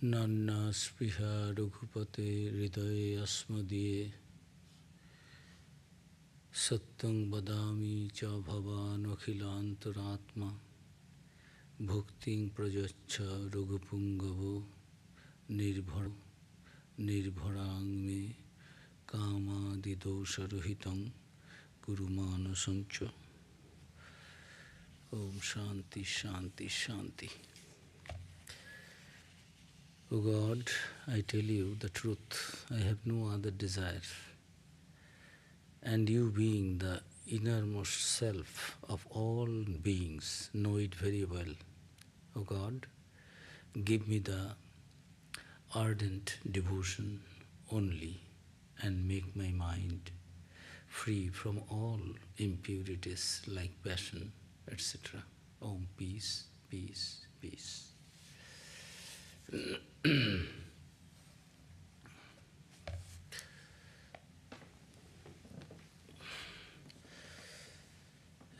Nanna Spriha Raghupate Hridaye Asmadiye Satyang Badami Cha Bhavan Akhilantaratma Bhukting Prajacha Raghupungavo Nirbharo Nirbharang Me Kama Didosha Rohitang Gurumana Sancha. Om Shanti Shanti Shanti. O God, I tell you the truth, I have no other desire. And you being the innermost self of all beings, know it very well. O God, give me the ardent devotion only and make my mind free from all impurities like passion, etc. Om, peace, peace, peace. A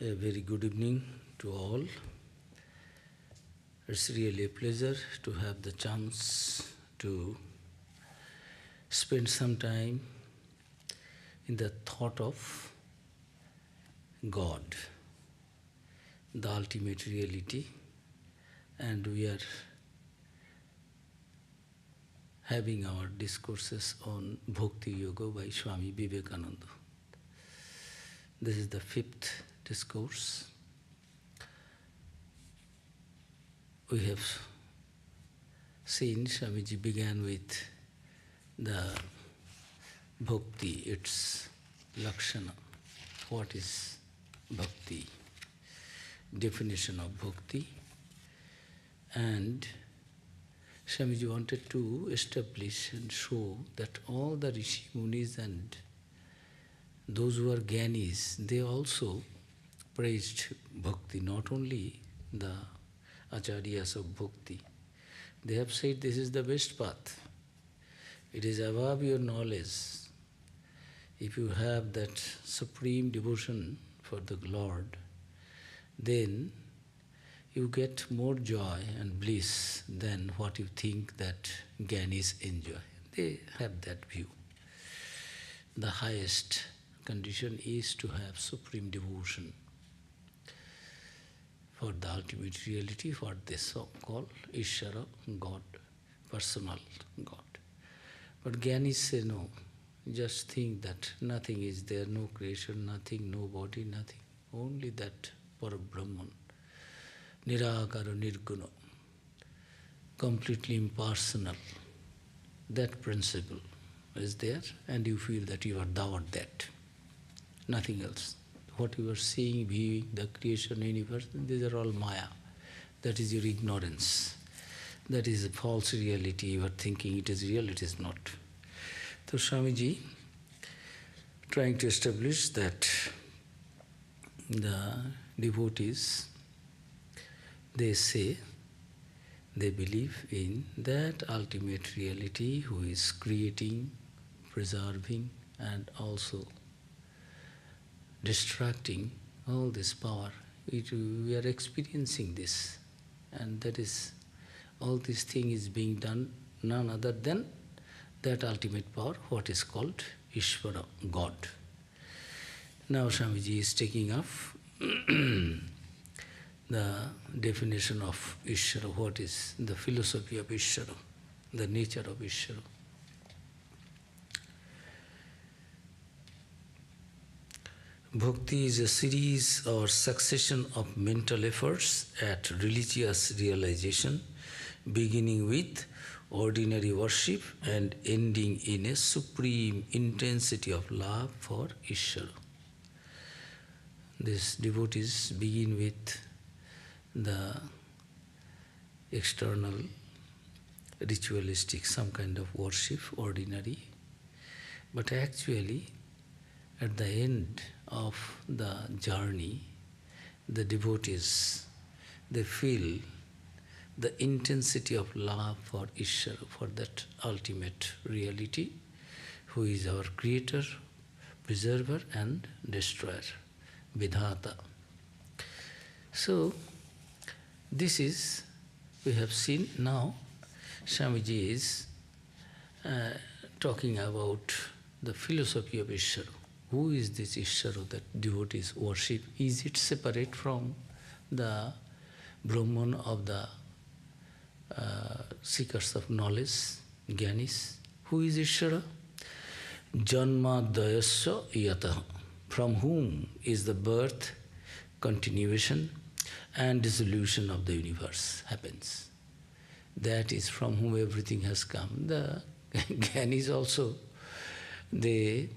very good evening to all. It's really a pleasure to have the chance to spend some time in the thought of God, the ultimate reality, and we are having our discourses on Bhakti Yoga by Swami Vivekananda. This is the 5th discourse. We have seen Swamiji began with the Bhakti, its Lakshana. What is Bhakti? Definition of Bhakti. And Swamiji wanted to establish and show that all the Rishi Munis and those who are Gyanis, they also praised Bhakti, not only the Acharyas of Bhakti. They have said this is the best path. It is above your knowledge. If you have that supreme devotion for the Lord, then you get more joy and bliss than what you think that Gyanis enjoy. They have that view. The highest condition is to have supreme devotion for the ultimate reality, what they call Ishvara, God, personal God. But Gyanis say no, just think that nothing is there, no creation, nothing, no body, nothing. Only that Parabrahman. Nirakara Nirguna, completely impersonal. That principle is there, and you feel that you are thou art that. Nothing else. What you are seeing, viewing, the creation, universe, these are all Maya. That is your ignorance. That is a false reality. You are thinking it is real, it is not. So Swamiji, trying to establish that the devotees, they say, they believe in that ultimate reality who is creating, preserving, and also distracting all this power. We are experiencing this, and that is, all this thing is being done none other than that ultimate power, what is called Ishvara, God. Now Swamiji is taking up the definition of Ishvara, what is the philosophy of Ishvara, the nature of Ishvara. Bhakti is a series or succession of mental efforts at religious realization, beginning with ordinary worship and ending in a supreme intensity of love for Ishvara. These devotees begin with the external ritualistic, some kind of worship, ordinary, but actually at the end of the journey, the devotees, they feel the intensity of love for Ishvara, for that ultimate reality, who is our creator, preserver and destroyer, Vidhata. So, this is, we have seen now, Swamiji is talking about the philosophy of Ishvara. Who is this Ishvara that devotees worship? Is it separate from the Brahman of the seekers of knowledge, Gyanis? Who is Ishvara? Janma dayasya yatah, from whom is the birth, continuation and dissolution of the universe happens. That is from whom everything has come. The Gyanis also, they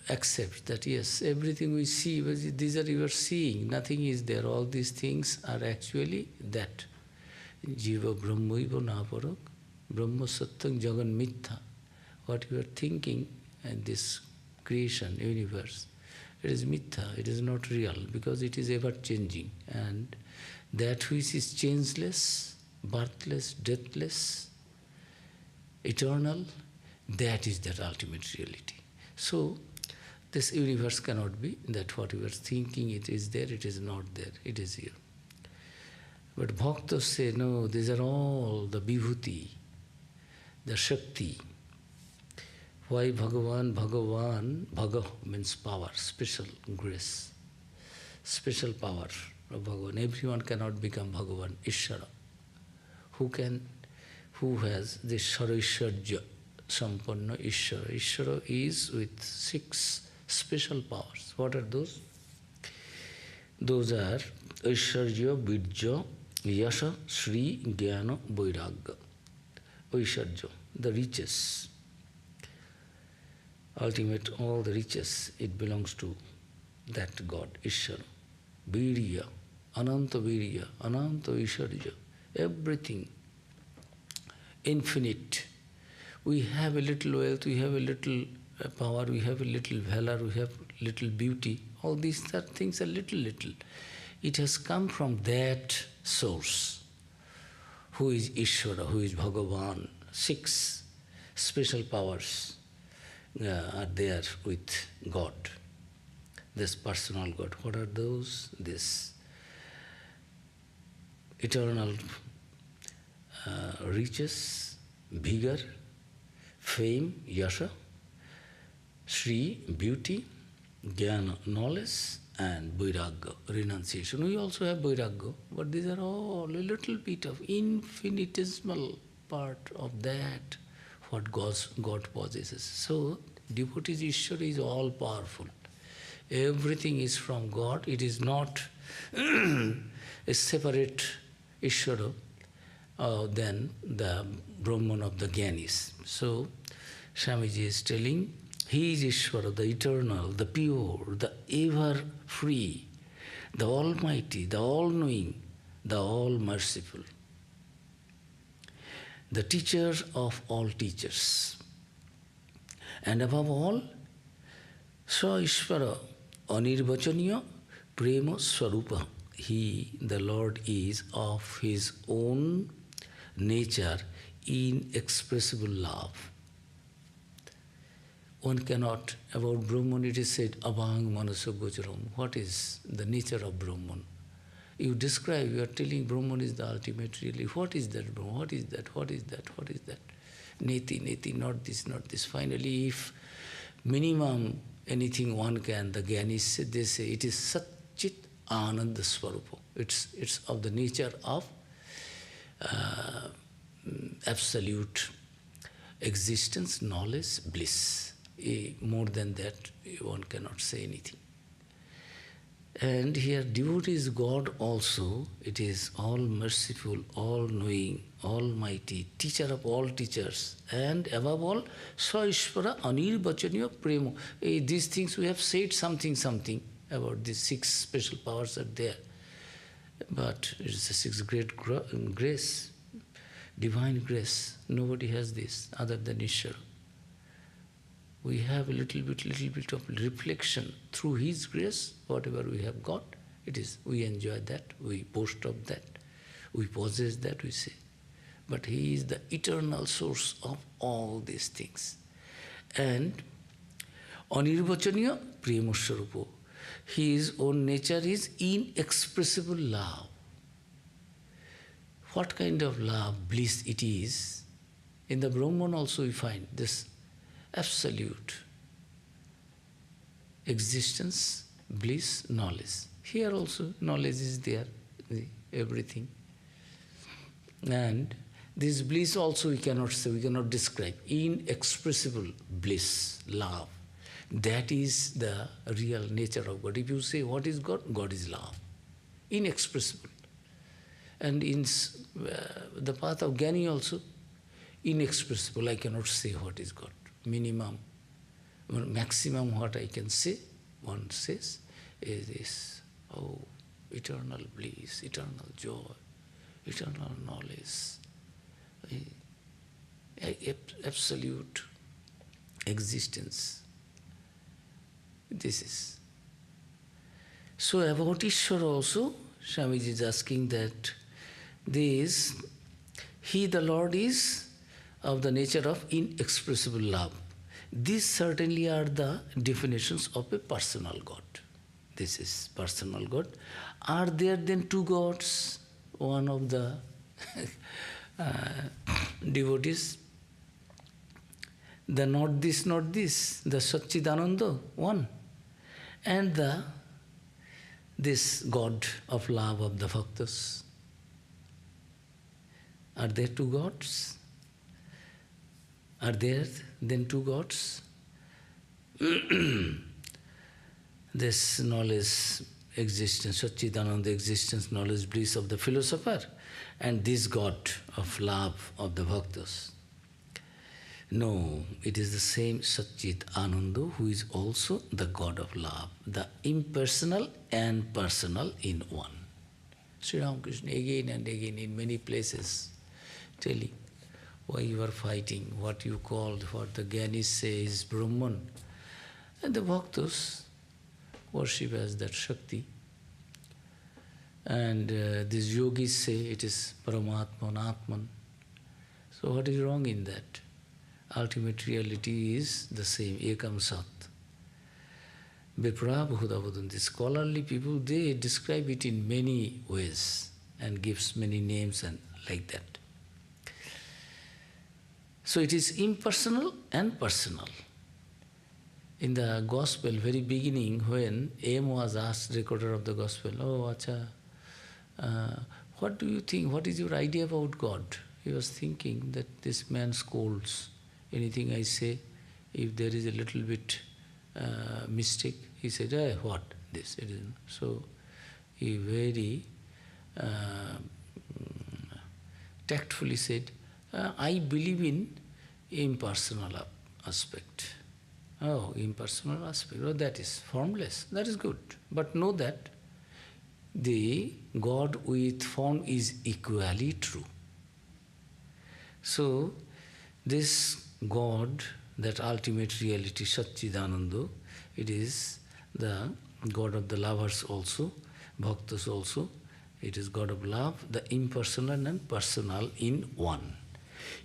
accept that yes, everything we see, these are you are seeing, nothing is there. All these things are actually that. Jiva brahmaiva naparak, brahma satyam jagan mitha. What you are thinking and this creation, universe, it is mitha, it is not real because it is ever changing. And that which is changeless, birthless, deathless, eternal, that is that ultimate reality. So, this universe cannot be that what you are thinking it is there, it is not there, it is here. But bhaktas say, no, these are all the vibhuti, the shakti. Why Bhagavan? Bhagavan, Bhaga means power, special grace, special power of Bhagavan. Everyone cannot become Bhagavan, Ishvara. Who has this Sharaishwarya, Sampanna Ishvara? Ishvara is with 6 special powers. What are those? Those are Aishwarya, Vidya, Yasha, Sri, Jnana, Vairagya. Aishwarya, the riches. Ultimate, all the riches, it belongs to that God, Ishvara. Virya, Ananta Virya, Ananta Aishwarya, everything, infinite. We have a little wealth, we have a little power, we have a little valor, we have little beauty. All these things are little. It has come from that source, who is Ishvara, who is Bhagavan. 6 special powers are there with God, this personal God. What are those? This eternal riches, vigor, fame, yasha, Sri, beauty, jnana, knowledge, and vairagya, renunciation. We also have vairagya, but these are all a little bit of infinitesimal part of that, what God possesses. So, devotee's Ishvara is all powerful. Everything is from God. It is not a separate Ishvara than the Brahman of the Gyanis. So, Swamiji is telling, he is Ishvara, the eternal, the pure, the ever free, the almighty, the all-knowing, the all-merciful, the teacher of all teachers. And above all, Sa Ishvara Anirvachaniya Prema Swarupa. He, the Lord, is of his own nature inexpressible love. One cannot, about Brahman it is said, Abhang Manasa Gocharam. What is the nature of Brahman? You describe, you are telling Brahman is the ultimate really. What is that Brahman? What is that? What is that? What is that? Neti, not this, not this. Finally, if minimum anything one can, the Gyanis say, they say it is Satchit Ananda Swarupa. It's of the nature of absolute existence, knowledge, bliss. More than that, one cannot say anything. And here, devotee is God also. It is all-merciful, all-knowing, almighty, teacher of all teachers. And above all, Sa Ishvara Anirvachaniya Prema. These things we have said something about these 6 special powers are there. But it is the 6 great grace, divine grace. Nobody has this other than Ishvara. We have a little bit of reflection through his grace. Whatever we have got, it is, we enjoy that, we boast of that, we possess that, we say. But he is the eternal source of all these things. And Anirvachaniya Prema Swarupa. His own nature is inexpressible love. what kind of love, bliss it is. In the Brahman also we find this absolute existence, bliss, knowledge. Here also knowledge is there, everything. And this bliss also we cannot say, we cannot describe. Inexpressible bliss, love. That is the real nature of God. If you say what is God? God is love. Inexpressible. And in the path of Jnani also, inexpressible. I cannot say what is God. Minimum, maximum what I can say, one says, is this, oh, eternal bliss, eternal joy, eternal knowledge, absolute existence. This is. So about Ishvara also, Swamiji is asking that this, He, the Lord, is of the nature of inexpressible love. These certainly are the definitions of a personal God. This is personal God. Are there then two gods? One of the devotees, the not this, the Satchidananda, one, and this God of love of the bhaktas. Are there two gods? Are there then two gods? This knowledge, existence, Satchidananda existence, knowledge, bliss of the philosopher, and this God of love of the bhaktas. No, it is the same Satchit Ananda who is also the God of love, the impersonal and personal in one. Sri Ramakrishna again and again in many places telling why you are fighting, what you called, what the Jnanis say is Brahman. And the bhaktas worship as that Shakti. And these yogis say it is Paramatman, Atman. So what is wrong in that? Ultimate reality is the same, Ekam Sat. Vipra Bhudavadanti. Scholarly people, they describe it in many ways and gives many names and like that. So it is impersonal and personal. In the Gospel, very beginning, when M was asked, recorder of the Gospel, oh, acha, what do you think, what is your idea about God? He was thinking that this man scolds. Anything I say, if there is a little bit mistake, he said, what? This, it is. So he very tactfully said, I believe in impersonal aspect. Oh, impersonal aspect. Oh, that is formless. That is good. But know that the God with form is equally true. So this God, that ultimate reality, Satchidananda, it is the God of the lovers also, bhaktas also. It is God of love, the impersonal and personal in one.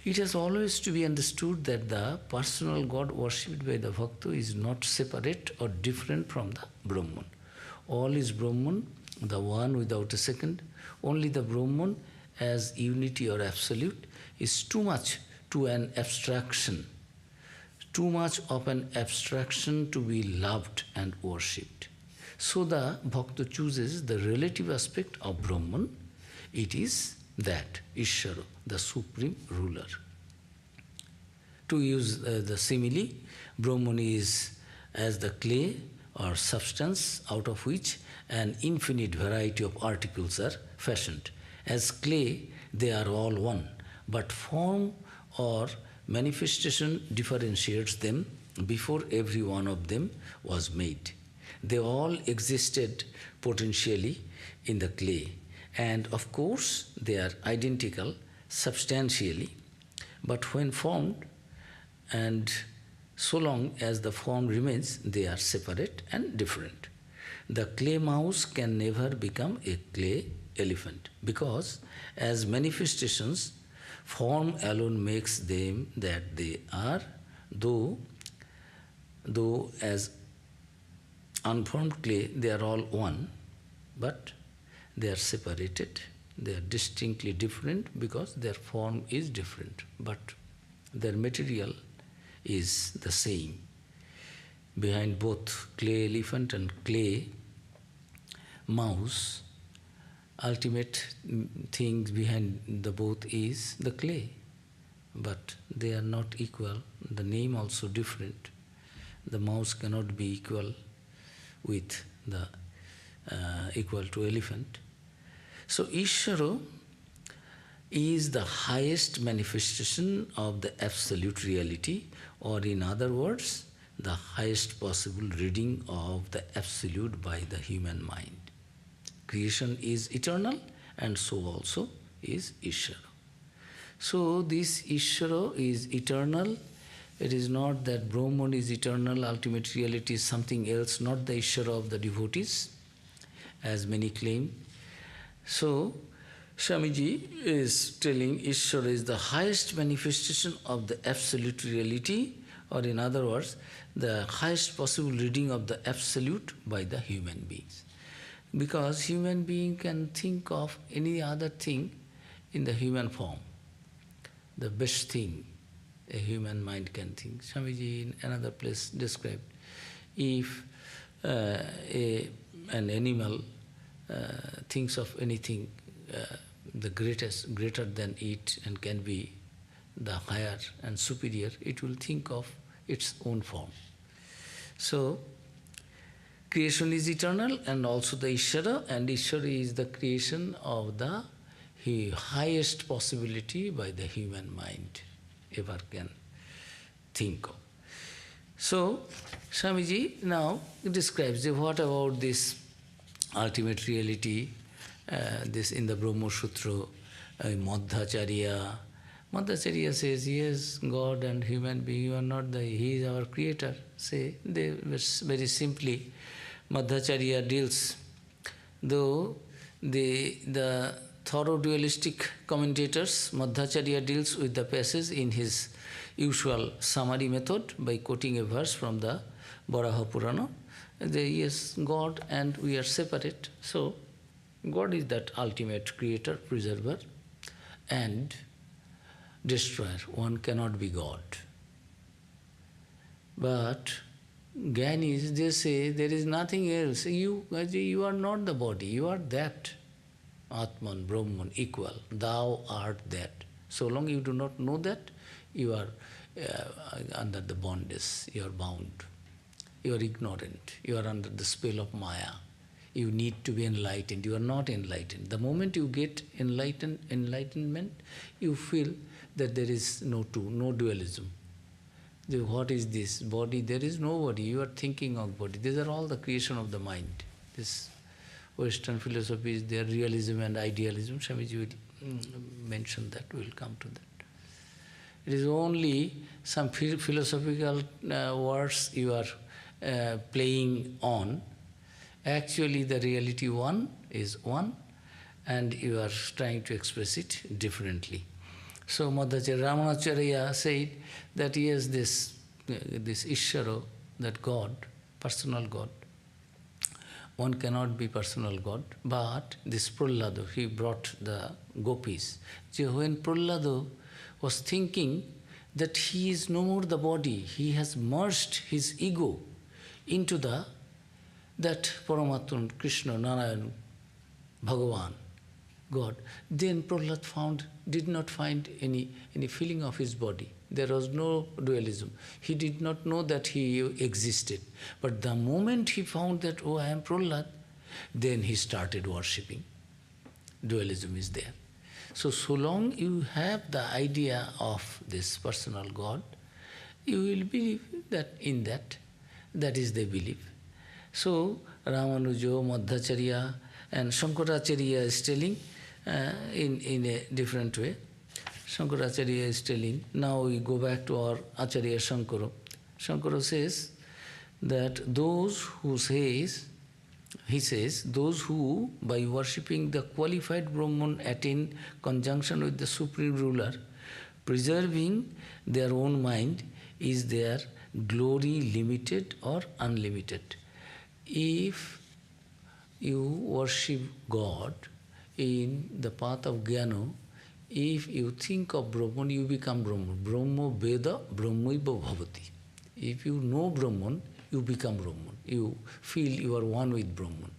It has always to be understood that the personal God worshipped by the bhakta is not separate or different from the Brahman. All is Brahman, the one without a second. Only the Brahman as unity or absolute is too much to an abstraction, too much of an abstraction to be loved and worshipped. So the bhakta chooses the relative aspect of Brahman. It is that, Ishvara, the supreme ruler. To use the simile, Brahman is as the clay or substance out of which an infinite variety of articles are fashioned. As clay, they are all one, but form or manifestation differentiates them before every one of them was made. They all existed potentially in the clay, and of course they are identical substantially, but when formed, and so long as the form remains, they are separate and different. The clay mouse can never become a clay elephant, because as manifestations, form alone makes them that they are, though as unformed clay they are all one, but they are separated They are distinctly different because their form is different, but their material is the same. Behind both clay elephant and clay mouse, ultimate thing behind the both is the clay. But they are not equal. The name also different. The mouse cannot be equal with the equal to elephant. So Ishvara is the highest manifestation of the absolute reality, or in other words, the highest possible reading of the absolute by the human mind. Creation is eternal, and so also is Ishvara. So this Ishvara is eternal. It is not that Brahman is eternal, ultimate reality is something else, not the Ishvara of the devotees, as many claim. So Swamiji is telling Ishvara is the highest manifestation of the absolute reality, or in other words, the highest possible reading of the absolute by the human beings. Because human being can think of any other thing in the human form. The best thing a human mind can think. Swamiji in another place described, if an animal thinks of anything greater than it and can be the higher and superior, it will think of its own form. So, creation is eternal and also the Ishvara, and Ishvara is the creation of the highest possibility by the human mind ever can think of. So, Swamiji now describes what about this ultimate reality, this in the Brahma Sutra, Madhacharya. Madhacharya says, yes, God and human being, you are not he is our creator. Say, they very simply, Madhacharya deals, though the thorough dualistic commentators, Madhacharya deals with the passage in his usual summary method by quoting a verse from the Varaha Purana. Yes, God and we are separate. So, God is that ultimate creator, preserver and destroyer. One cannot be God. But Gyanis, they say there is nothing else. You are not the body, you are that. Atman, Brahman, equal. Thou art that. So long you do not know that, you are under the bondage, you are bound. You are ignorant, you are under the spell of Maya. You need to be enlightened, you are not enlightened. The moment you get enlightenment, you feel that there is no dualism. What is this? Body, there is no body, you are thinking of body. These are all the creation of the mind. This Western philosophy is their realism and idealism. Swamiji will mention that, we will come to that. It is only some philosophical words you are playing on. Actually, the reality one is one, and you are trying to express it differently. So, Ramanacharya said that yes, this Ishvara, that God, personal God, one cannot be personal God, but this Prahlada, he brought the gopis. So when Prahlada was thinking that he is no more the body, he has merged his ego into that Paramatman, Krishna, Narayan, Bhagavan, God. Then Prahlad did not find any feeling of his body. There was no dualism. He did not know that he existed. But the moment he found that, oh, I am Prahlad, then he started worshipping. Dualism is there. So long you have the idea of this personal God, you will believe that in that. That is the belief. So Ramanuja, Madhacharya and Shankaracharya is telling in a different way. Shankaracharya is telling, now we go back to our Acharya Shankara. Shankara says that those who by worshipping the qualified Brahman attain conjunction with the Supreme Ruler, preserving their own mind, is their glory limited or unlimited? If you worship God, in the path of Jnana, if you think of Brahman, you become Brahman. Brahma Veda Brahmaiva Bhavati. If you know Brahman, you become Brahman. You feel you are one with Brahman.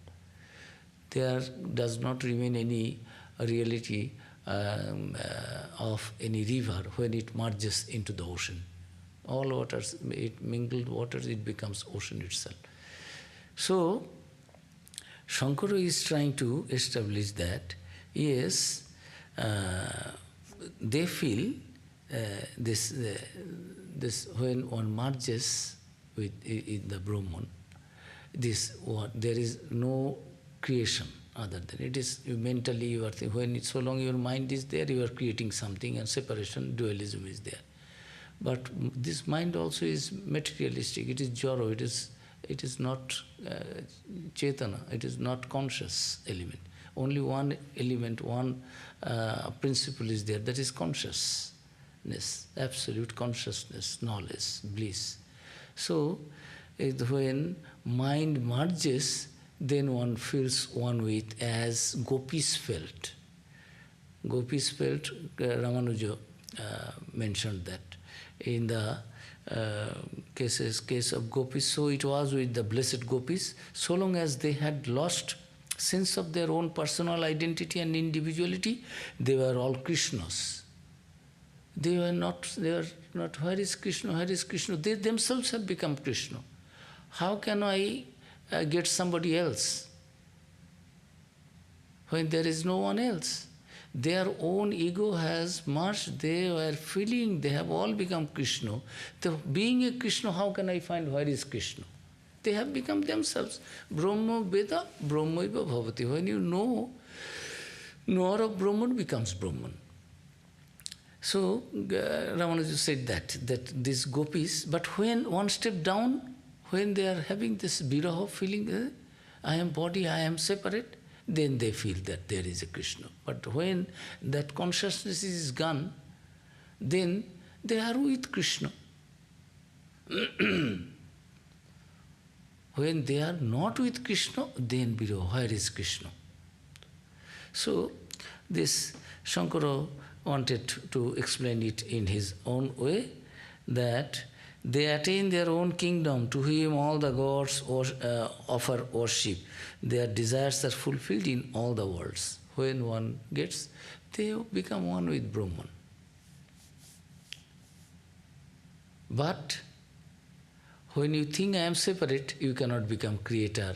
There does not remain any reality of any river when it merges into the ocean. All waters, it mingled waters, it becomes ocean itself. So, Shankara is trying to establish that, yes, they feel this when one merges with in the Brahman, there is no creation other than it is mentally you are thinking, so long your mind is there, you are creating something, and separation, dualism is there. But this mind also is materialistic, it is jaro, it is not chetana, it is not conscious element. Only one element, one principle is there, that is consciousness, absolute consciousness, knowledge, bliss. So, when mind merges, then one feels one with, as gopis felt. Gopis felt, Ramanuja mentioned that in the case of gopis, so it was with the blessed gopis, so long as they had lost sense of their own personal identity and individuality, they were all Krishnas. They were not, where is Krishna, where is Krishna? They themselves have become Krishna. How can I get somebody else when there is no one else? Their own ego has merged, they were feeling, they have all become Krishna. So being a Krishna, how can I find where is Krishna? They have become themselves. Brahma Veda Brahmaiva Bhavati. When you know, knower of Brahman becomes Brahman. So Ramanuja said that these gopis, but when one step down, when they are having this viraha feeling, I am body, I am separate, then they feel that there is a Krishna. But when that consciousness is gone, then they are with Krishna. When they are not with Krishna, then viraha, where is Krishna? So this Shankara wanted to explain it in his own way, that they attain their own kingdom, to whom all the gods offer worship. Their desires are fulfilled in all the worlds. When one gets, they become one with Brahman. But when you think I am separate, you cannot become creator,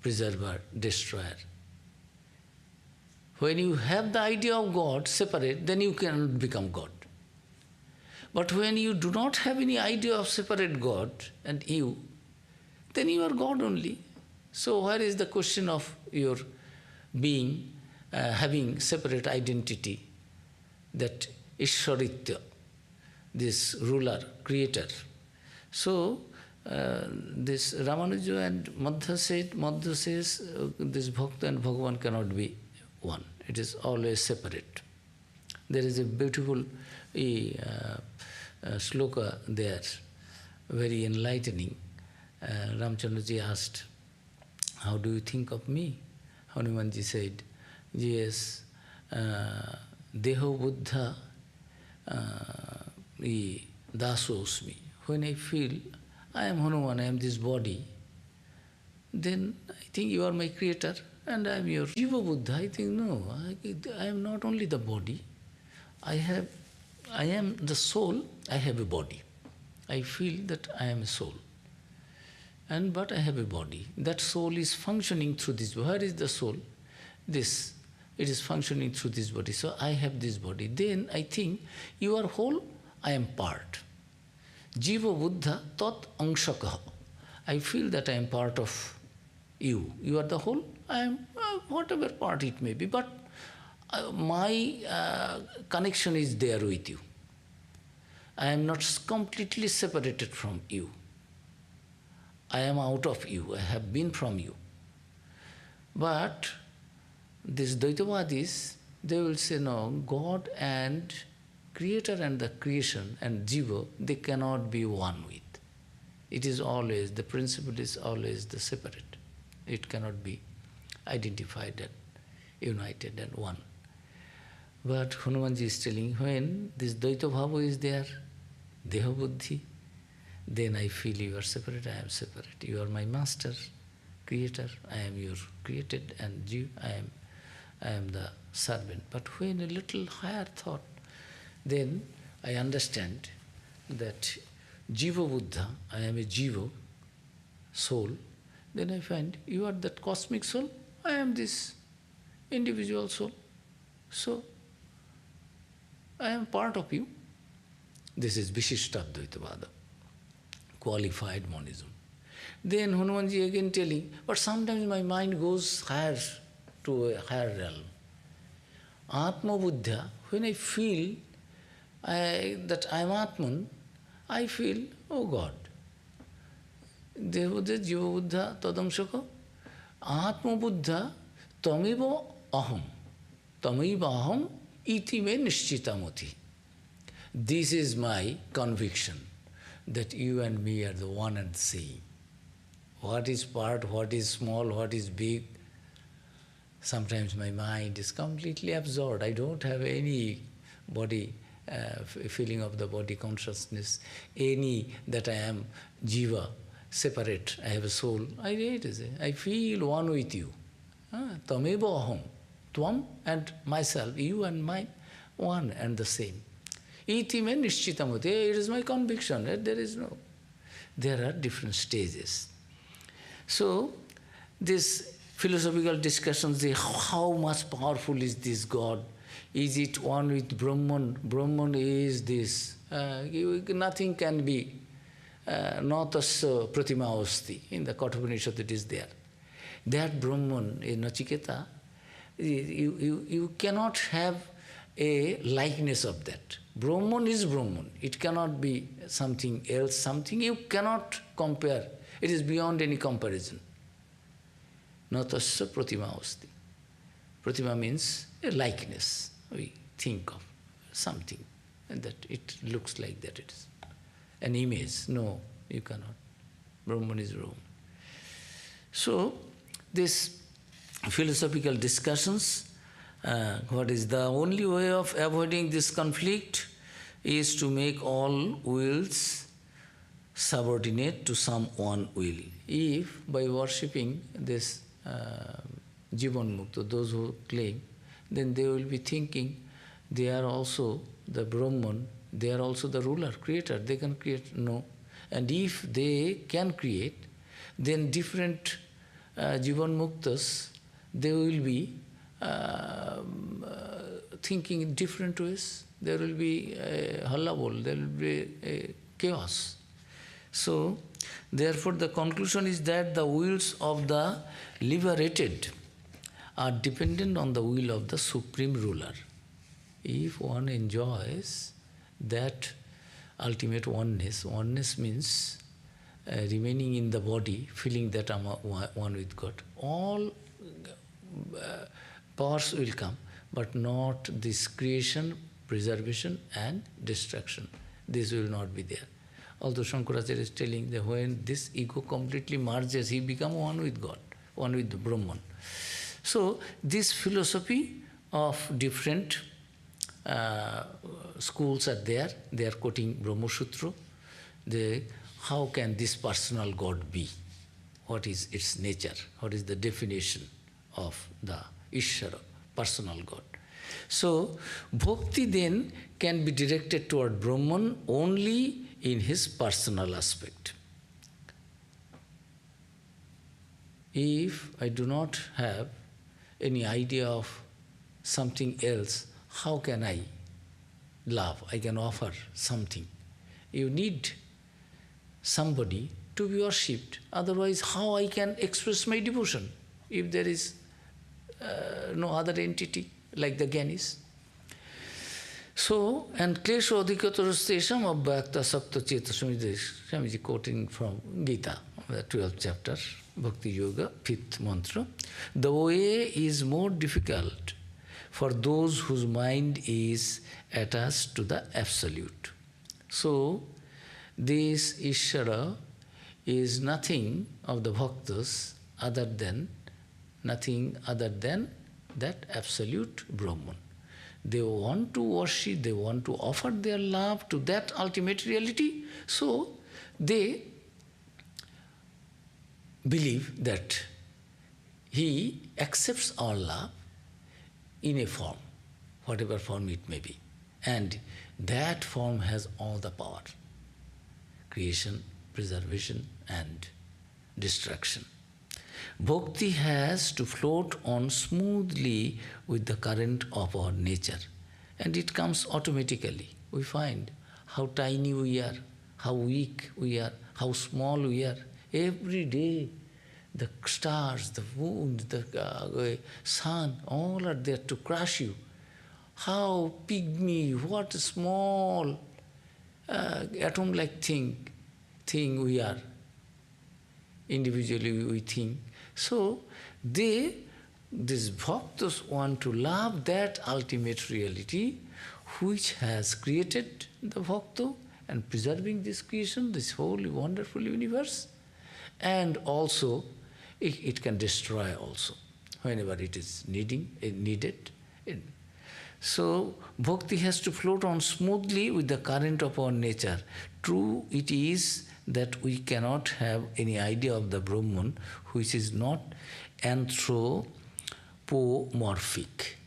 preserver, destroyer. When you have the idea of God separate, then you cannot become God. But when you do not have any idea of separate God and you, then you are God only. So where is the question of your being, having separate identity, that Ishwaritya, this ruler, creator? So this Ramanuja and Madhya says this Bhakta and Bhagavan cannot be one. It is always separate. There is a beautiful sloka there, very enlightening. Ramchandraji asked, how do you think of me? Hanumanji said, yes, Deho Buddha Dasosmi. When I feel I am Hanuman, I am this body, then I think you are my creator and I am your Jiva Buddha. I think, no, I am not only the body. I am the soul, I have a body. I feel that I am a soul. But I have a body. That soul is functioning through this. Where is the soul? This. It is functioning through this body. So I have this body. Then I think you are whole, I am part. Jiva Buddha tat angshakaha. I feel that I am part of you. You are the whole, I am whatever part it may be. But my connection is there with you. I am not completely separated from you. I am out of you. I have been from you. But these Dvaitavadis, they will say, no, God and Creator and the creation and Jiva, they cannot be one with. It is always, the principle is always the separate. It cannot be identified united and one. But Hanumanji is telling, when this Dvaita Bhava is there, Deha Buddhi, then I feel you are separate, I am separate. You are my master, creator, I am your created, and you, I am the servant. But when a little higher thought, then I understand that Jiva Buddha, I am a Jiva, soul, then I find you are that cosmic soul, I am this individual soul. So, I am part of you. This is Vishishtadvaitavada, qualified monism. Then Hanumanji again telling, but sometimes my mind goes higher to a higher realm. Atma Buddha, when I feel that I am Atman, I feel, oh God, Devabuddha, Jiva Buddha, Tadamsaka, Atma Buddha, Tamiva Aham, iti me nishchitamoti. This is my conviction, that you and me are the one and the same. What is part, what is small, what is big. Sometimes my mind is completely absorbed. I don't have any body, feeling of the body consciousness, any that I am jiva, separate, I have a soul. I feel one with you. Tameva aham. Tvam and myself, you and mine, one and the same. Iti me nishchitamati. It is my conviction. There are different stages. So, this philosophical discussions, how much powerful is this God? Is it one with Brahman? Brahman is this. Nothing can be. Natasya pratima asti. In the Kathopanishad it is there. That Brahman in Nachiketa, you cannot have a likeness of that. Brahman is Brahman. It cannot be something else, something you cannot compare. It is beyond any comparison. Natasya pratima asti. Pratima means a likeness. We think of something and that it looks like that it is. An image. No, you cannot. Brahman is Brahman. So, this philosophical discussions, what is the only way of avoiding this conflict is to make all wills subordinate to some one will. If by worshipping this Jivan Mukta, those who claim, then they will be thinking they are also the Brahman, they are also the ruler, creator, they can create. No. And if they can create, then different Jivan Muktas, they will be thinking in different ways. There will be a hallabol, there will be a chaos. So, therefore the conclusion is that the wills of the liberated are dependent on the will of the supreme ruler. If one enjoys that ultimate oneness, oneness means remaining in the body, feeling that I am one with God, all powers will come, but not this creation, preservation and destruction. This will not be there. Although Shankaracharya is telling that when this ego completely merges, he becomes one with God, one with the Brahman. So, this philosophy of different schools are there. They are quoting Brahma Sutra. How can this personal God be? What is its nature? What is the definition of the Ishvara, personal God? So, bhakti then can be directed toward Brahman only in his personal aspect. If I do not have any idea of something else, how can I love? I can offer something. You need somebody to be worshipped. Otherwise, how I can express my devotion if there is no other entity like the Gyanis? So, and klesha adhikatarastesham abhyakta sakta cheta Swamiji quoting from Gita, the 12th chapter, Bhakti Yoga, 5th mantra. The way is more difficult for those whose mind is attached to the Absolute. So, this Ishvara is nothing of the bhaktas nothing other than that absolute Brahman. They want to worship, they want to offer their love to that ultimate reality, so they believe that he accepts our love in a form, whatever form it may be. And that form has all the power: creation, preservation, and destruction. Bhakti has to float on smoothly with the current of our nature. And it comes automatically. We find how tiny we are, how weak we are, how small we are. Every day, the stars, the moon, the sun, all are there to crush you. How pygmy, what a small atom-like thing we are. Individually we think. So these bhaktas want to love that ultimate reality which has created the bhakta and preserving this creation, this whole wonderful universe. And also, it can destroy also, whenever it is needed. So, bhakti has to float on smoothly with the current of our nature. True it is that we cannot have any idea of the Brahman which is not anthropomorphic.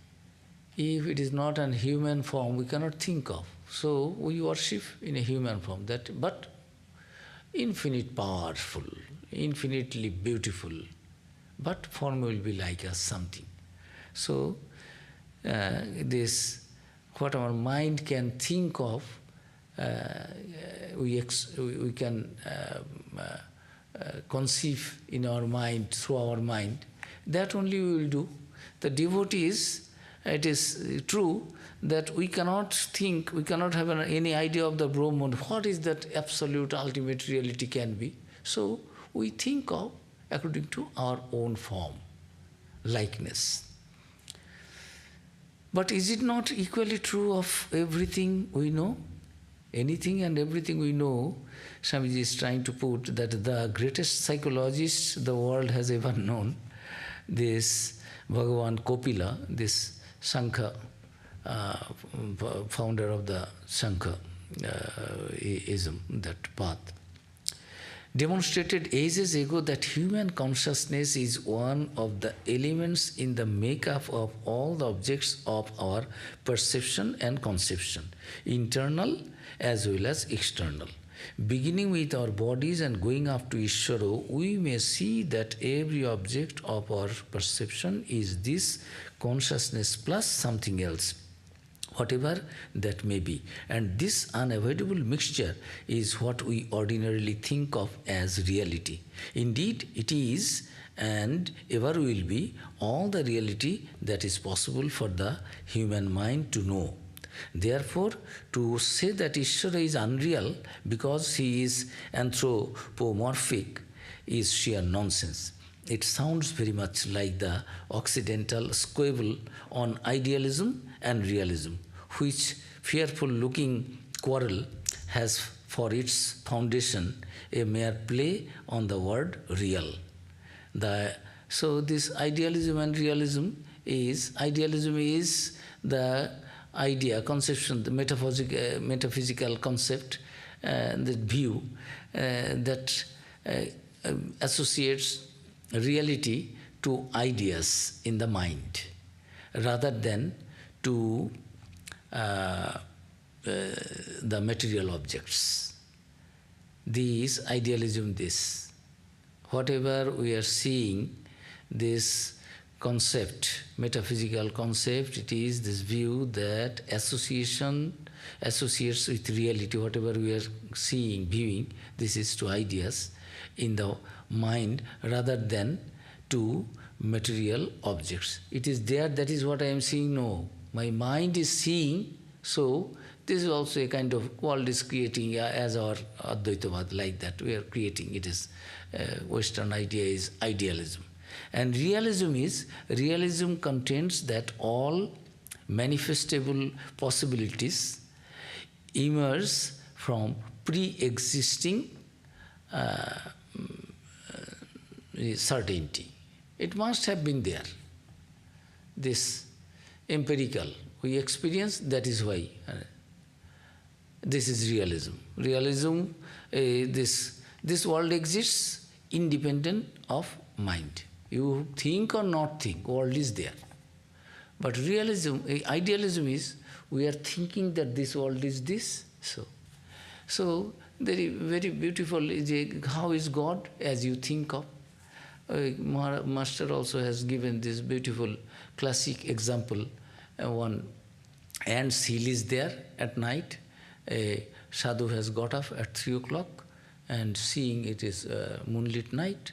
If it is not an human form, we cannot think of. So, we worship in a human form, but infinite powerful, infinitely beautiful, but form will be like us something. So, what our mind can think of, we can conceive in our mind, through our mind, that only we will do. The devotees, it is true that we cannot think, we cannot have any idea of the Brahman, what is that absolute ultimate reality can be. So we think of according to our own form, likeness. But is it not equally true of everything we know? Anything and everything we know, Swamiji is trying to put that the greatest psychologist the world has ever known, this Bhagavan Kopila, this Sankha, founder of the Sankha-ism, that path, demonstrated ages ago that human consciousness is one of the elements in the makeup of all the objects of our perception and conception, internal as well as external. Beginning with our bodies and going up to Ishvara, we may see that every object of our perception is this consciousness plus something else, whatever that may be. And this unavoidable mixture is what we ordinarily think of as reality. Indeed, it is and ever will be all the reality that is possible for the human mind to know. Therefore, to say that Ishvara is unreal because he is anthropomorphic is sheer nonsense. It sounds very much like the Occidental squabble on idealism and realism, which fearful-looking quarrel has for its foundation a mere play on the word real. So this idealism and realism is the idea, conception, the metaphysical concept, the view that associates reality to ideas in the mind rather than to the material objects. This idealism, whatever we are seeing, this concept, metaphysical concept, it is this view that associates with reality, whatever we are seeing, viewing, this is to ideas in the mind rather than to material objects. It is there, that is what I am seeing. No, my mind is seeing, so this is also a kind of world is creating as our Advaitavad, like that we are creating. It is Western idea is idealism. And realism contains that all manifestable possibilities emerge from pre-existing certainty. It must have been there. this empirical. We experience, that is why. This is realism. Realism, this world exists independent of mind. You think or not think, world is there. But realism, idealism is, we are thinking that this world is this. So very, very beautiful is how is God as you think of. Master also has given this beautiful classic example. One ant's hill is there at night. A sadhu has got up at 3 o'clock and seeing it is moonlit night,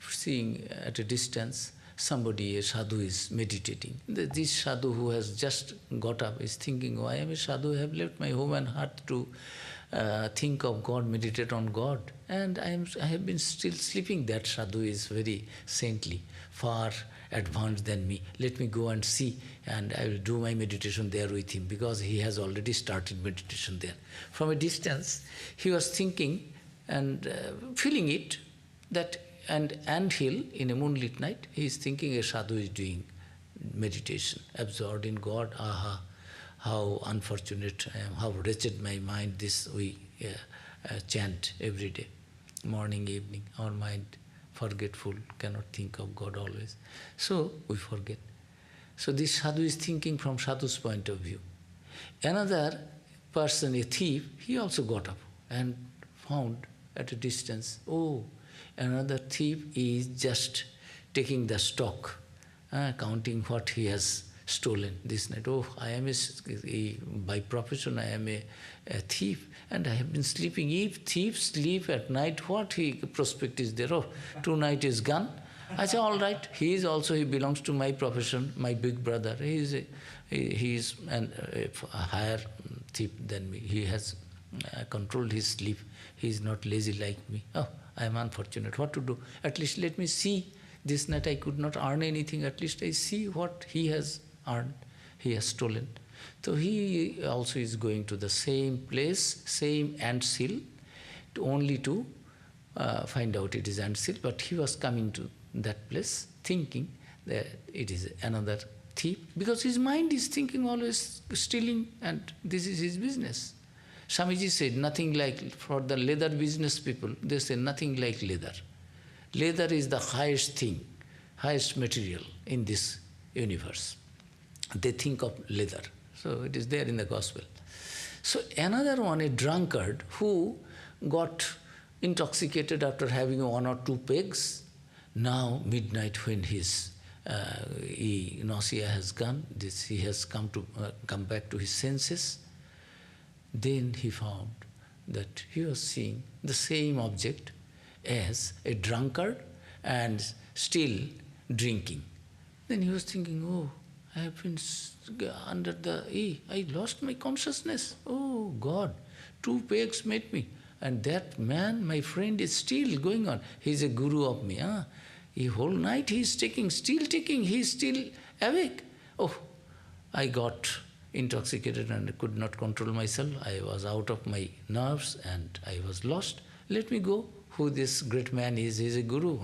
seeing at a distance somebody, a sadhu, is meditating. This sadhu who has just got up is thinking, oh, I am a sadhu, I have left my home and heart to think of God, meditate on God. And I have been still sleeping. That sadhu is very saintly, far advanced than me. Let me go and see, and I will do my meditation there with him, because he has already started meditation there. From a distance, he was thinking and feeling it, that an anthill in a moonlit night, he is thinking a sadhu is doing meditation, absorbed in God. Aha, how unfortunate I am, how wretched my mind, this we chant every day, morning, evening. Our mind forgetful, cannot think of God always. So we forget. So this sadhu is thinking from sadhu's point of view. Another person, a thief, he also got up and found at a distance, oh, another thief is just taking the stock, counting what he has stolen this night. Oh, I am by profession I am a thief, and I have been sleeping. If thieves sleep at night, what prospect is there? Oh, tonight is gone. I say, all right, he belongs to my profession, my big brother. He is a higher thief than me. He has controlled his sleep. He is not lazy like me. Oh, I am unfortunate. What to do? At least let me see. This night I could not earn anything. At least I see what he has earned, he has stolen. So he also is going to the same place, same ant's hill, only to find out it is ant's hill. But he was coming to that place thinking that it is another thief, because his mind is thinking always stealing, and this is his business. Swamiji said, nothing like, for the leather business people, they say nothing like leather. Leather is the highest thing, highest material in this universe. They think of leather. So it is there in the gospel. So another one, a drunkard who got intoxicated after having 1 or 2 pegs. Now midnight, when his nausea has gone, he has come back to his senses. Then he found that he was seeing the same object as a drunkard and still drinking. Then he was thinking, oh, I have been under I lost my consciousness. Oh God, 2 pegs made me. And that man, my friend, is still going on. He is a guru of me. The whole night he is still taking, he is still awake. Oh, I got intoxicated and could not control myself. I was out of my nerves and I was lost. Let me go. Who this great man is? He is a guru.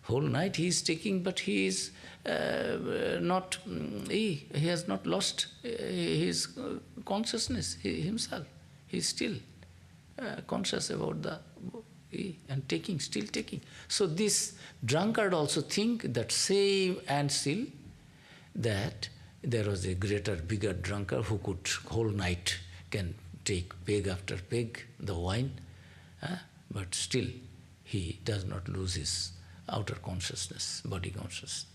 Whole night he is taking, but he is not, he has not lost his consciousness himself. He is still conscious about the, and taking, still taking. So this drunkard also think that same ant's hill, that there was a greater, bigger drunkard who could whole night can take peg after peg, the wine, but still he does not lose his outer consciousness, body consciousness.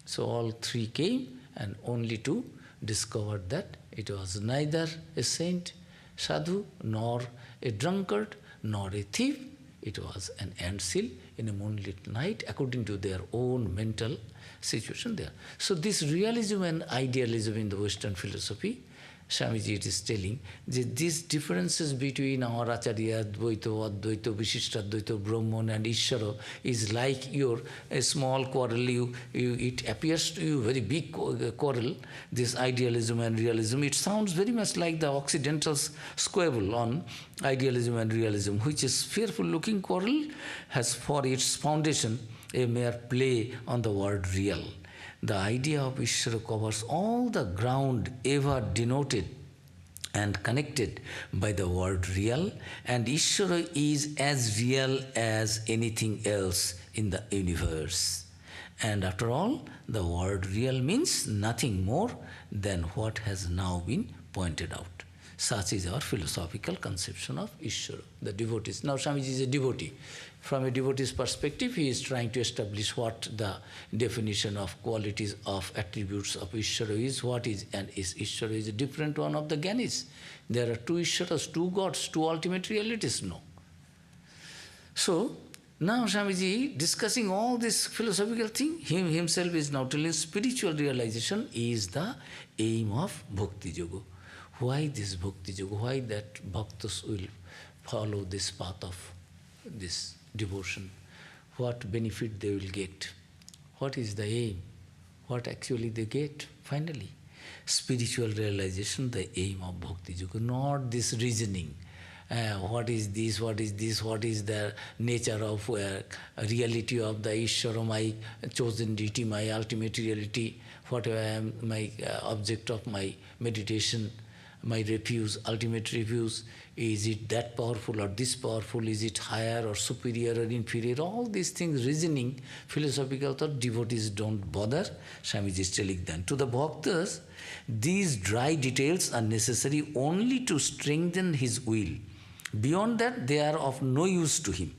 So all 3 came, and only to discover that it was neither a saint, sadhu, nor a drunkard, nor a thief. It was an ant's hill in a moonlit night, according to their own mental situation there. So this realism and idealism in the Western philosophy, Swamiji it is telling that these differences between our Acharya, Dvaita, Advaita, Vishishtadvaita, Brahman and Ishvara is like a small quarrel. It appears to you very big quarrel, this idealism and realism. It sounds very much like the Occidentals' squabble on idealism and realism, which is fearful looking quarrel, has for its foundation a mere play on the word real. the idea of Ishvara covers all the ground ever denoted and connected by the word real, and Ishvara is as real as anything else in the universe. And after all, the word real means nothing more than what has now been pointed out. Such is our philosophical conception of Ishvara, the devotees. Now Swamiji is a devotee. From a devotee's perspective, he is trying to establish what the definition of qualities of attributes of Ishvara is, what is, and is Ishvara is a different one of the Gyanis. There are two Ishvaras, two gods, two ultimate realities, no. So, now Swamiji discussing all this philosophical thing, himself is now telling spiritual realization is the aim of Bhakti Yoga. Why this Bhakti Yoga? Why that bhaktas will follow this path of this devotion? What benefit they will get? What is the aim? What actually they get finally? Spiritual realization, the aim of Bhakti Yoga, not this reasoning. What is this, what is this, what is the nature of reality of the Ishvara, my chosen deity, my ultimate reality, what I am, my object of my meditation, my refuge, ultimate refuge, is it that powerful or this powerful, is it higher or superior or inferior, all these things, reasoning, philosophical thought, devotees don't bother. Swamiji is telling them. To the bhaktas, these dry details are necessary only to strengthen his will. Beyond that, they are of no use to him,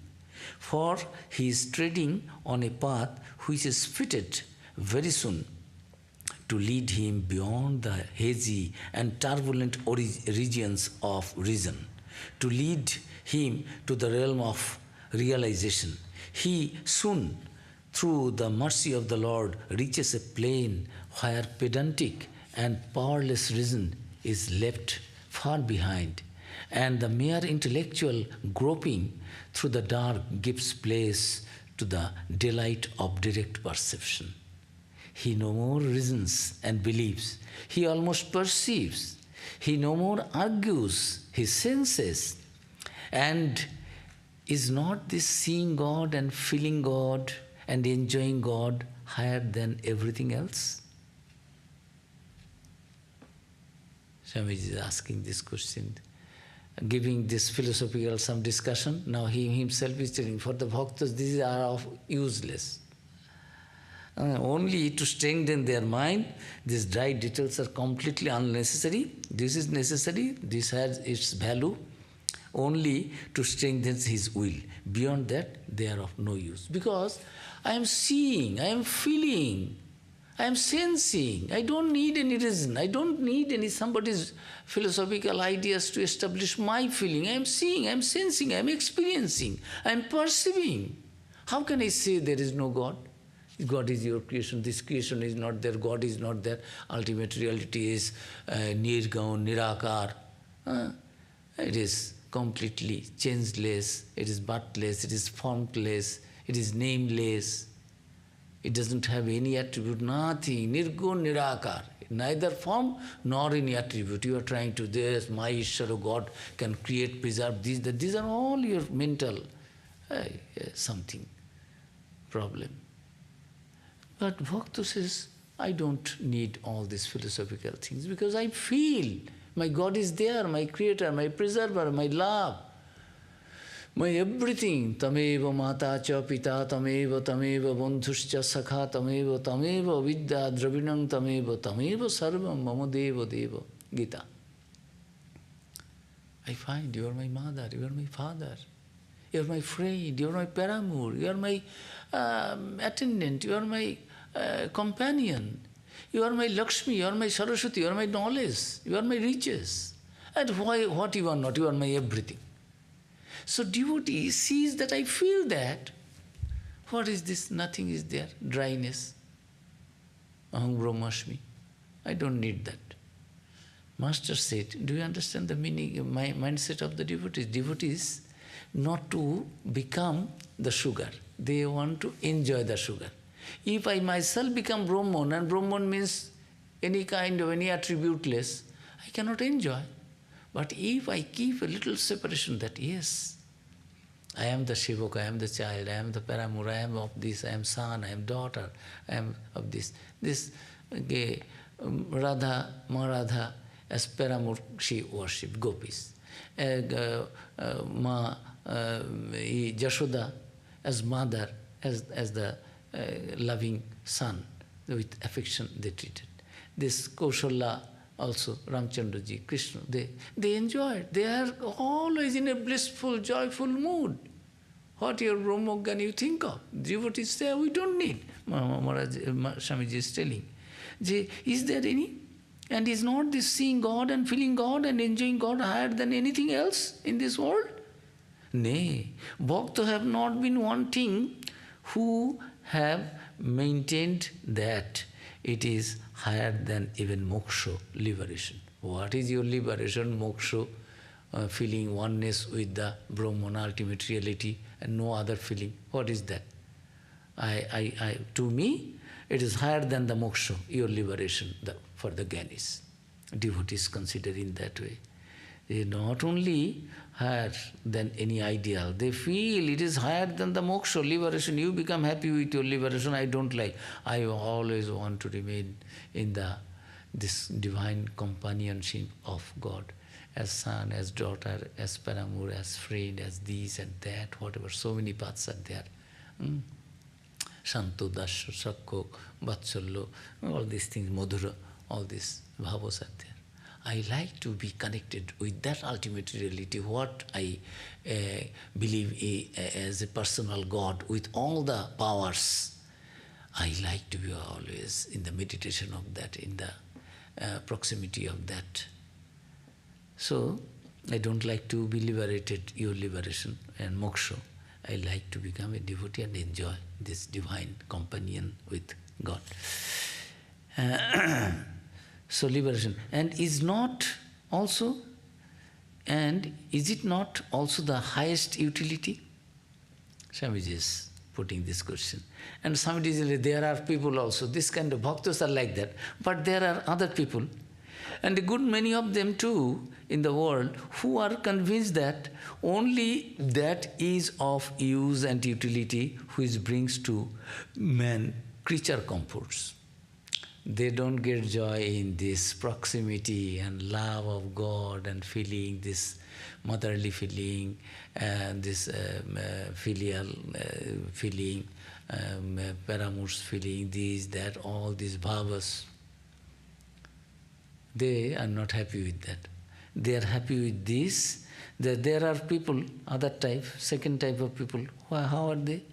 for he is treading on a path which is fitted very soon to lead him beyond the hazy and turbulent regions of reason, to lead him to the realm of realization. He soon, through the mercy of the Lord, reaches a plane where pedantic and powerless reason is left far behind, and the mere intellectual groping through the dark gives place to the delight of direct perception. He no more reasons and believes. He almost perceives. He no more argues his senses. And is not this seeing God and feeling God and enjoying God higher than everything else? Swamiji is asking this question, giving this philosophical some discussion. Now he himself is telling, for the bhaktas, these are of useless. Only to strengthen their mind, these dry details are completely unnecessary. This is necessary, this has its value, only to strengthen his will. Beyond that, they are of no use. Because I am seeing, I am feeling, I am sensing. I don't need any reason. I don't need any somebody's philosophical ideas to establish my feeling. I am seeing, I am sensing, I am experiencing, I am perceiving. How can I say there is no God? God is your creation, this creation is not there, God is not there, ultimate reality is nirgaun, nirakar. It is completely changeless, it is birthless, it is formless, it is nameless. It doesn't have any attribute, nothing, nirgun, nirakar. Neither form nor any attribute. You are trying to, this, my Ishvara, God can create, preserve, these, that. These are all your mental something, problem. But Bhakta says, I don't need all these philosophical things because I feel my God is there, my creator, my preserver, my love, my everything. Tameva mata cha pita, tameva bandhuscha sakha, tameva vidya dravinam, tameva sarvam mama deva deva. Gita. I find you are my mother, you are my father, you are my friend, you are my paramour, you are my attendant, you are my companion, you are my Lakshmi, you are my Saraswati, you are my knowledge, you are my riches. And what you are not, you are my everything. So devotee sees that I feel that. What is this? Nothing is there. Dryness. Aham Brahmasmi. I don't need that. Master said, do you understand the meaning, my mindset of the devotees? Devotees not to become the sugar. They want to enjoy the sugar. If I myself become Brahman, and Brahman means any kind of, any attributeless, I cannot enjoy. But if I keep a little separation that, yes, I am the Shivaka, I am the child, I am the paramour, I am of this, I am son, I am daughter, I am of this. This Radha, Maradha, as paramour she worshipped, gopis. Jashoda as mother, as the loving son, with affection they treated. This Kaushalya also, Ramchandraji, Krishna, they enjoyed. They are always in a blissful, joyful mood. What your Brahmogyan you think of? Devotees say, we don't need. Swamiji is telling. Is there any? And is not this seeing God and feeling God and enjoying God higher than anything else in this world? Nay, Bhakta have not been wanting who have maintained that it is higher than even moksha, liberation. What is your liberation, moksha? Feeling oneness with the Brahman, ultimate reality, and no other feeling. What is that? To me, it is higher than the moksha, your liberation for the Gyanis. Devotees consider in that way. They are not only higher than any ideal, they feel it is higher than the moksha, liberation. You become happy with your liberation, I don't like. I always want to remain in this divine companionship of God. As son, as daughter, as paramour, as friend, as this and that, whatever, so many paths are there. Shanto, Dasya, Sakko, Vatsallo, all these things, Madhura, all these bhavas are there. I like to be connected with that ultimate reality, what I believe as a personal God with all the powers. I like to be always in the meditation of that, in the proximity of that. So, I don't like to be liberated, your liberation and moksha. I like to become a devotee and enjoy this divine companion with God. So, liberation. And is it not also the highest utility? Swamiji is putting this question. And Swamiji is saying, there are people also, this kind of bhaktas are like that. But there are other people, and a good many of them too in the world, who are convinced that only that is of use and utility which brings to man creature comforts. They don't get joy in this proximity and love of God and feeling this motherly feeling, this filial feeling, paramour's feeling, this, that, all these bhavas. They are not happy with that. They are happy with this, that there are people, other type, second type of people. How are they?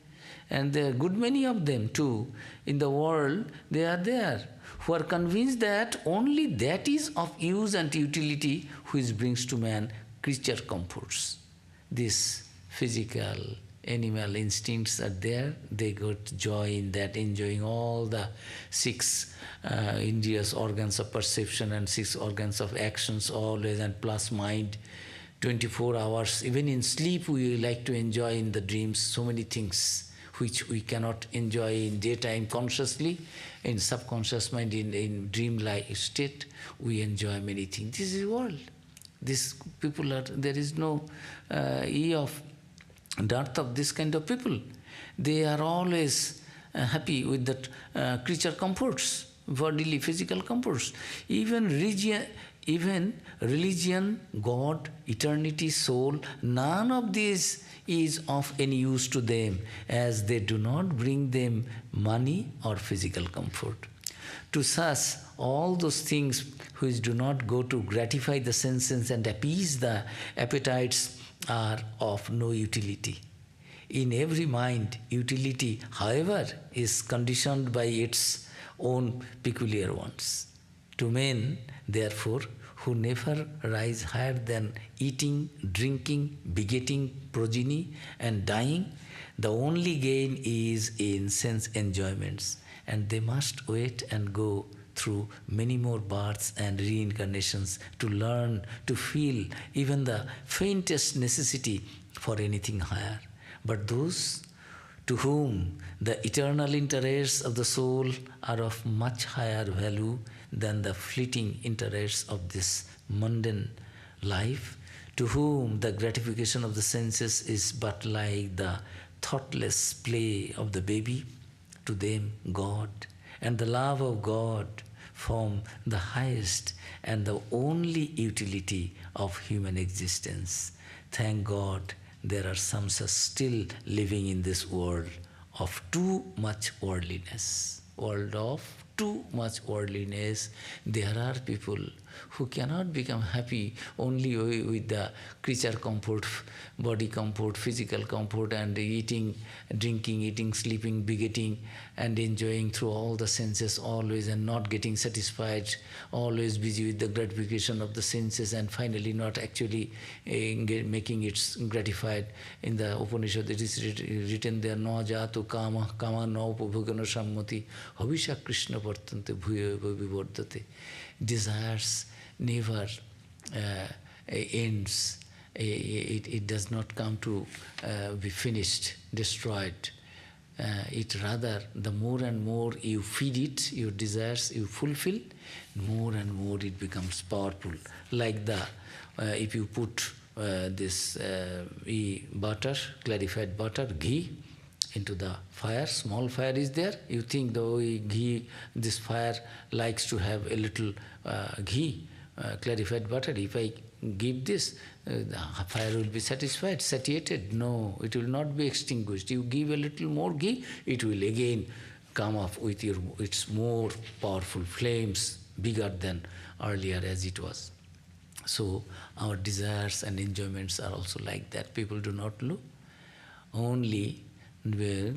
And there are good many of them too. In the world, they are there, who are convinced that only that is of use and utility which brings to man creature comforts. These physical, animal instincts are there, they got joy in that, enjoying all the 6 India's organs of perception and 6 organs of actions always, and plus mind, 24 hours. Even in sleep we like to enjoy in the dreams so many things which we cannot enjoy in daytime consciously. In subconscious mind, in dream-like state, we enjoy many things. This is the world. These people are, there is no dearth of this kind of people. They are always happy with that creature comforts, bodily, physical comforts. Even religion, God, eternity, soul, none of these is of any use to them, as they do not bring them money or physical comfort. To such, all those things which do not go to gratify the senses and appease the appetites are of no utility. In every mind, utility, however, is conditioned by its own peculiar ones. To men, therefore, who never rise higher than eating, drinking, begetting progeny, and dying, the only gain is in sense enjoyments, and they must wait and go through many more births and reincarnations to learn to feel even the faintest necessity for anything higher. But those to whom the eternal interests of the soul are of much higher value than the fleeting interests of this mundane life, to whom the gratification of the senses is but like the thoughtless play of the baby, to them God and the love of God form the highest and the only utility of human existence. Thank God there are some such still living in this world of too much worldliness. World of too much worldliness. There are people who cannot become happy only with the creature comfort, body comfort, physical comfort, and eating, drinking, eating, sleeping, begetting, and enjoying through all the senses always, and not getting satisfied, always busy with the gratification of the senses, and finally not actually making it gratified. In the Upanishad it is written there, na jatu kama, kama na upabhogana sammati, havisha Krishna vartante bhuyeva vivardate. Desires never ends. It does not come to be finished, destroyed. It rather, the more and more you feed it, your desires you fulfill, more and more it becomes powerful. Like the, if you put this butter, clarified butter, ghee, into the fire, small fire is there, you think the ghee, this fire likes to have a little ghee, clarified butter. If I give this, the fire will be satisfied, satiated. No, it will not be extinguished. You give a little more ghee, it will again come up with its more powerful flames, bigger than earlier as it was. So our desires and enjoyments are also like that. People do not look. Only the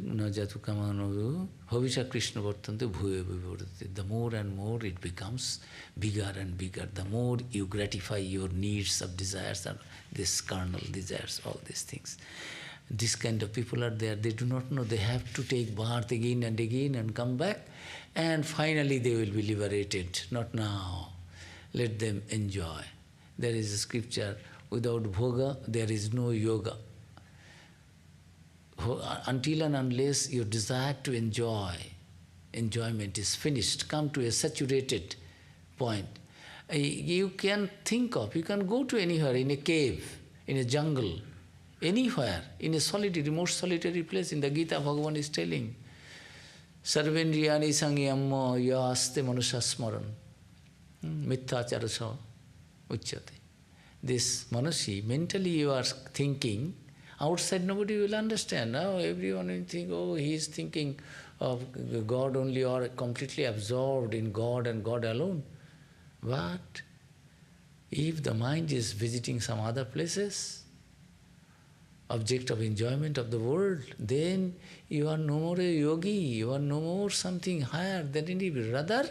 more and more it becomes bigger and bigger, the more you gratify your needs of desires and this carnal desires, all these things. This kind of people are there, they do not know, they have to take bath again and come back, and finally they will be liberated. Not now. Let them enjoy. There is a scripture, without bhoga there is no yoga. Until and unless your desire to enjoy, enjoyment is finished, come to a saturated point, you can think of, you can go to anywhere, in a cave, in a jungle, anywhere, in a solitary, most solitary place. In the Gita, Bhagavan is telling, Sarvendriyani sangyamma yaste manusasmaran mitthacharasa uchyate. This manushi, mentally you are thinking. Outside nobody will understand. Now everyone will think, oh, he is thinking of God only, or completely absorbed in God and God alone. But if the mind is visiting some other places, object of enjoyment of the world, then you are no more a yogi, you are no more something higher than any. Rather,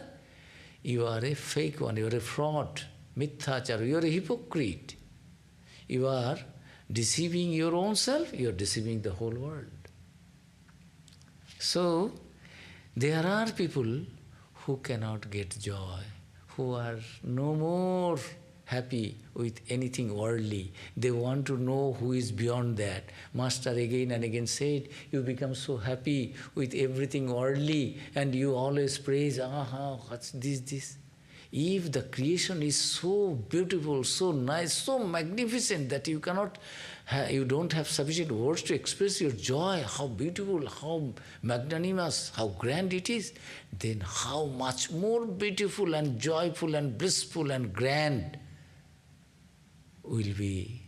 you are a fake one, you are a fraud, mithachara, you are a hypocrite. You are deceiving your own self, you are deceiving the whole world. So, there are people who cannot get joy, who are no more happy with anything worldly. They want to know who is beyond that. Master again and again said, you become so happy with everything worldly and you always praise, what's this? If the creation is so beautiful, so nice, so magnificent that you cannot, you don't have sufficient words to express your joy, how beautiful, how magnanimous, how grand it is, then how much more beautiful and joyful and blissful and grand will be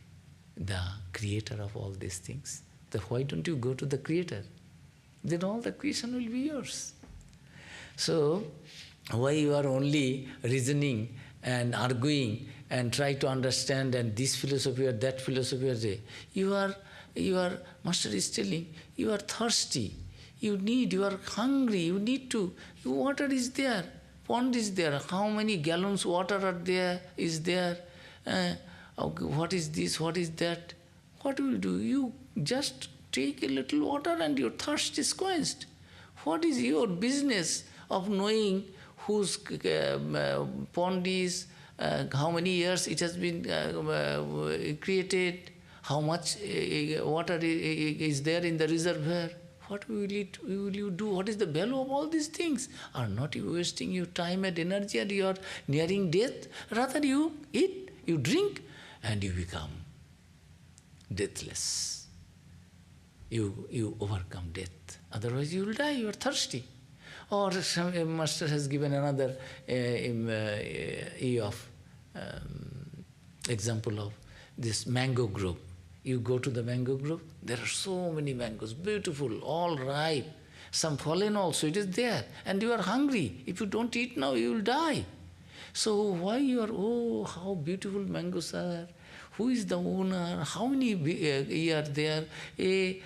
the creator of all these things. Then why don't you go to the creator? Then all the creation will be yours. So, why you are only reasoning and arguing and try to understand and this philosophy or that philosophy or that? You are, Master is telling, you are thirsty, you are hungry, you need to, water is there, pond is there, how many gallons water are there, is there, what is this, what is that? What will you do? You just take a little water and your thirst is quenched. What is your business of knowing whose pond is, how many years it has been created, how much water is there in the reservoir? What will you do? What is the value of all these things? Are not you wasting your time and energy and you are nearing death? Rather you eat, you drink, and you become deathless. You overcome death. Otherwise you will die, you are thirsty. Or some master has given another example of this mango grove. You go to the mango grove, there are so many mangoes, beautiful, all ripe, some fallen also, it is there, and you are hungry. If you don't eat now, you will die. So why you are, oh, how beautiful mangoes are, who is the owner, how many are there, the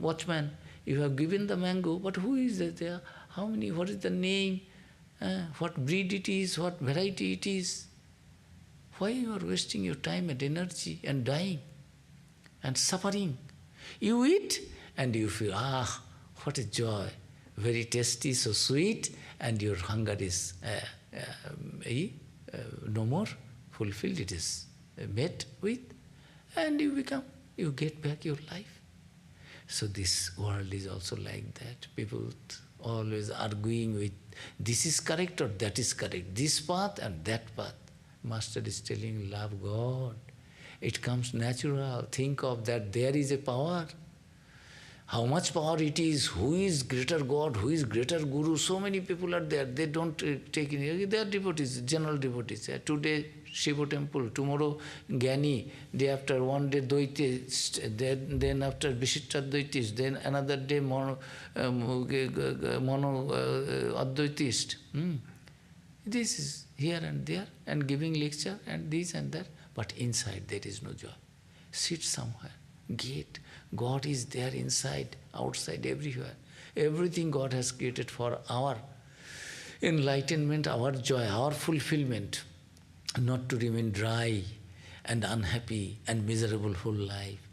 watchman, you have given the mango, but who is there, how many, what is the name, what breed it is, what variety it is. Why you are wasting your time and energy and dying and suffering? You eat and you feel, what a joy, very tasty, so sweet, and your hunger is no more fulfilled, it is met with, and you get back your life. So this world is also like that. People always arguing with, this is correct or that is correct, this path and that path. Master is telling, love God. It comes natural. Think of that there is a power. How much power it is, who is greater God, who is greater Guru. So many people are there, they don't take in. They are devotees, general devotees. Today Shiva temple, tomorrow Gyani, day after one day Dvaitist, then after Vishitta Dvaitist, then another day Mono Advaitist. This is here and there, and giving lecture and this and that, but inside there is no joy. Sit somewhere, get. God is there inside, outside, everywhere. Everything God has created for our enlightenment, our joy, our fulfillment, not to remain dry and unhappy and miserable whole life.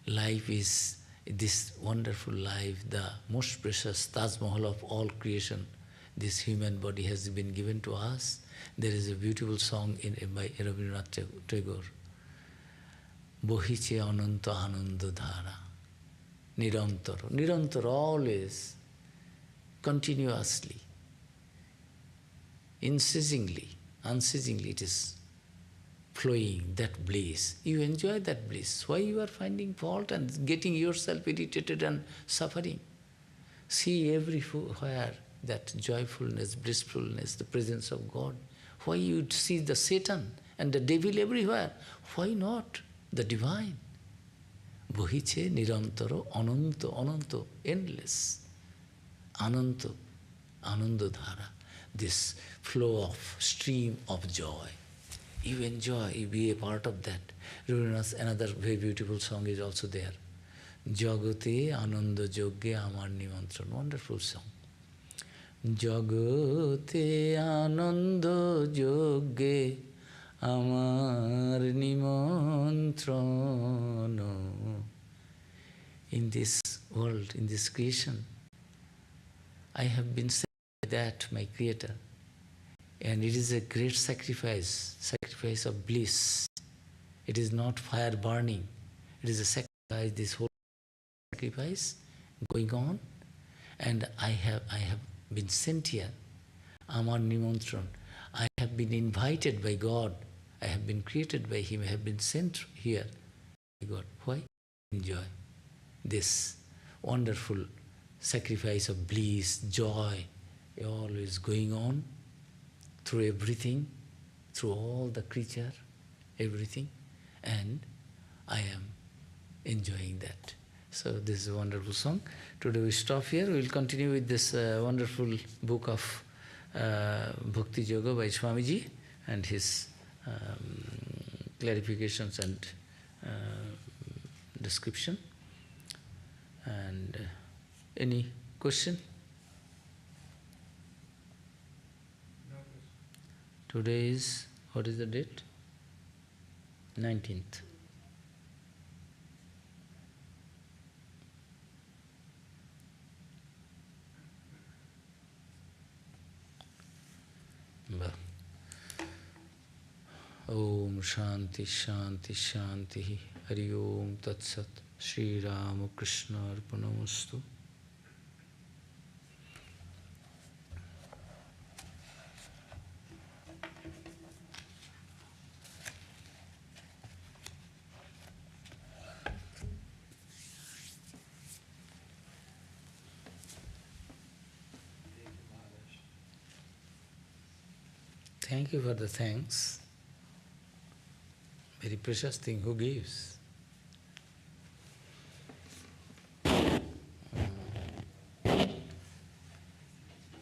Life is this wonderful life, the most precious Taj Mahal of all creation. This human body has been given to us. There is a beautiful song by Rabindranath Tagore. Bohiche ananta ananda dhara. Nirantara. Nirantara, always, continuously, unceasingly it is flowing, that bliss. You enjoy that bliss. Why you are finding fault and getting yourself irritated and suffering? See everywhere that joyfulness, blissfulness, the presence of God. Why you see the Satan and the devil everywhere? Why not the divine? Bohiche nirantaro ananta ananta, endless. Ananta, anandadhara, this flow of stream of joy. You enjoy, you be a part of that. Another very beautiful song is also there. Jagate ananda jogge amar nimantran. Wonderful song. Jagate ananda jogge amar nimantrana. In this world, in this creation, I have been sent by that, my Creator. And it is a great sacrifice, sacrifice of bliss. It is not fire burning. It is a sacrifice, this whole sacrifice going on. And I have been sent here. Amar nimantran. I have been invited by God. I have been created by Him. I have been sent here by God. Why? Enjoy this wonderful sacrifice of bliss, joy, always going on through everything, through all the creature, everything, and I am enjoying that. So this is a wonderful song. Today we stop here. We will continue with this wonderful book of Bhakti Yoga by Swamiji and his clarifications and description. And any question? No question. Today is, what is the date? 19th. Om Shanti Shanti Shanti Hari Om Tat Sat Shri Ram Krishna Arpanamastu. Thank you for the thanks. Very precious thing, who gives?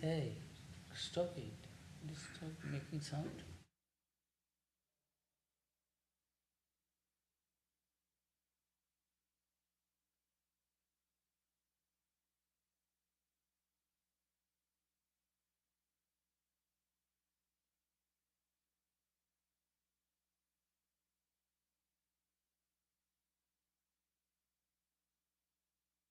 Hey, stop it. Stop making sound.